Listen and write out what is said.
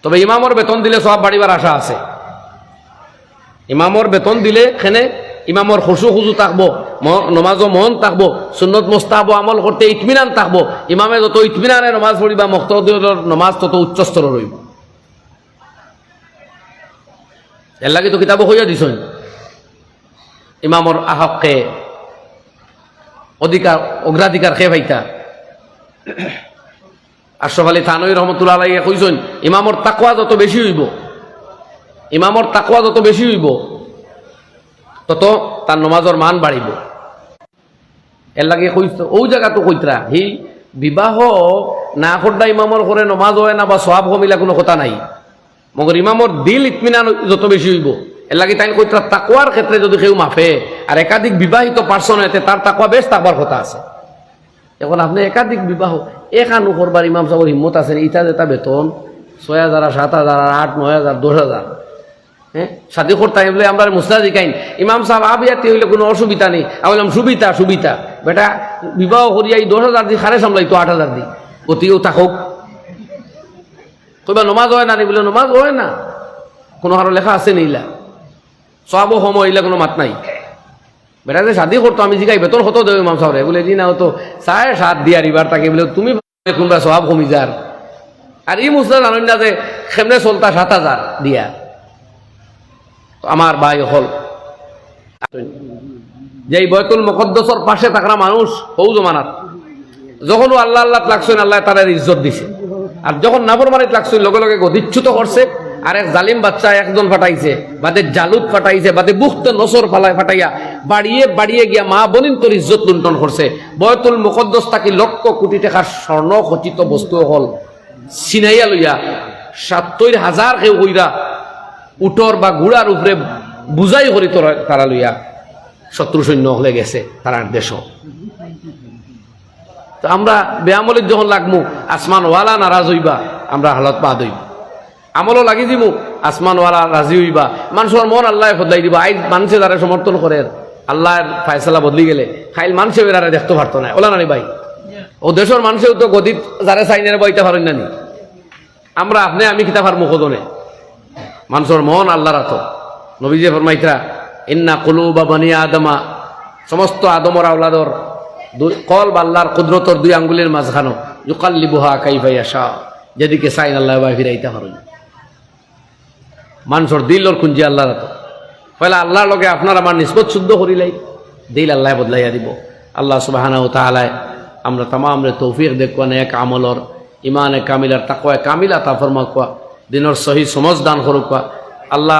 তবে ইমামর বেতন দিলে সব বাড়িবার আশা আছে। ইমামর বেতন দিলে এখানে ইমামর খুশু খুজু থাকবো, নমাজও মন থাকবো, সুন্নত মোস্তাহাব আমল করতে ইতমিনান থাকবো। ইমামে যত ইতমিনানে নমাজ পড়িবা মুক্তাদির নমাজ তত উচ্চ স্তর রইব। এর লাগি তো কিতাবও হইয়া দিছ ইমামর আহককে অগ্রাধিকার খেয়ে ভাইতা। আশরাফ আলী থানভী রহমতুল্লাহ আলাইহি কইছেন ইমামর তাকওয়া যত বেশি হইব, ইমামর তাকওয়া যত বেশি হইব তত তার নমাজর মান বাড়িব। এর লাগে কইছ ও জায়গা তো কইতরা হি বিবাহ না করদা ইমামর করে নমাজ হয় না বা সওয়াব কমিলা কোনো কথা নাই, মগর ইমামর দিল ইতমিনান যত বেশি হইব। এর লাগে তাই কইতরা তাকওয়ার ক্ষেত্রে যদি কেউ মাফে আর একাধিক বিবাহিত পার্সন হইতে তার তাকওয়া বেশ থাকবার কথা আছে। এখন আপনি একাধিক বিবাহ এখানো করবার ইমাম সাহেবের হিম্মত আছে, ইটা যেটা বেতন 6,000 7,000 8 9,000 10,000, হ্যাঁ শাদি করতে বলে আমরা মুস্তাদ শিখাইন ইমাম সাহেব আবিয়াতে হইলে কোনো অসুবিধা নেই। আমি বললাম সুবিধা সুবিধা বেটা বিবাহ করিয়া 10,000 দিয়ে খারে সামলাইতো 8,000 দিয়ে অতিও থাকুক। কইবা নমাজ হয় না নি বলে নমাজ হয় না, কোনো হারো লেখা আছে নিলা সব সময় হইলে কোনো মাত নাই। বেটা যে শাদি করতো আমি জিগাই বেতন হতো দেব ইমাম সাহেব বলে জি না হতো 7.5 দিয়া রিবার তাকে বলে তুমি কোনবা সব কমি যার আর ই মুসলা জানেন না যে কেমনে চলতা 7,000 দিয়া। আমার ভাই হল যে বয়তুল মুকদ্দাসের পাশে থাকা মানুষ হৌ জমানাত যখন আল্লাহ আল্লাহ লাগছেন আল্লাহ তাদের ইজ্জত দিছে, আর যখন নাফরমানিত লাগছেন লগে লগে গদিচ্যুত করছে। আর এক জালিম বাচ্চা একজন ফাটাইছে, বাদে জালুদ ফাটাইছে, বাদে বুখতে নসর ফাটাইয়া বাড়িয়ে বাড়িয়ে গিয়া মা বনিন তোর ইজ্জত লুণ্ঠন করছে। বয়তুল মুকদ্দাস তাকি লক্ষ কোটি টাকার স্বর্ণ খচিত বস্তু হল ছিনাইয়া লইয়া 70,000 কেউ কইরা উটর বা ঘোড়ার উপরে বুঝাই করি তারা লইয়া শত্রু সৈন্য হলে গেছে তার দেশ। তো আমরা বেআমলিত যখন লাগমু আসমানওয়ালা নারাজ হইবা আমরা হালত পা দইব, আমলও লাগি দিমু আসমানওয়ালা রাজি হইবা। মানুষের মন আল্লাহ বদলাই দিবা। আইজ মানুষে যারা সমর্থন করে আল্লাহর ফায়সালা বদলি গেলে খাইল মানুষে বেড়ারে দেখতে পারতো না। ওলা নানি ভাই ও দেশের মানুষেও তো গদিত যারা চাইনের বইতে পারেন নানি আমরা আপনি আমি কিতা পারমু কদনে। মানুষের মন আল্লাহ রাতো নবীজি ফরমাইতরা ইন্না কুলুবা বানি আদমা সমস্ত আদমর আওলাদর কলব আল্লাহর কুদরতর 2 আঙ্গুলের মাঝখানো ইউকাল্লিবুহা কাইফা ইয়াশা, যেদিকে চাইন আল্লাহ ভাই ফিরাইতে পারেন। মানুষের দিলর কুঞ্জি আল্লাহ রাতো পয়লা আল্লাহর লগে আপনার আমার নিসবত শুদ্ধ করিলাই দিল আল্লাহ বদলাইয়া দিব। আল্লাহ সুবহানাহু ওয়া তাআলা আমরা तमाम রে তৌফিক দেখো নেক আমলর ইমানে কামিলার তাকওয়া কামিলা তা ফরমাক দিনের সহি সমঝ দান করুক আল্লাহ।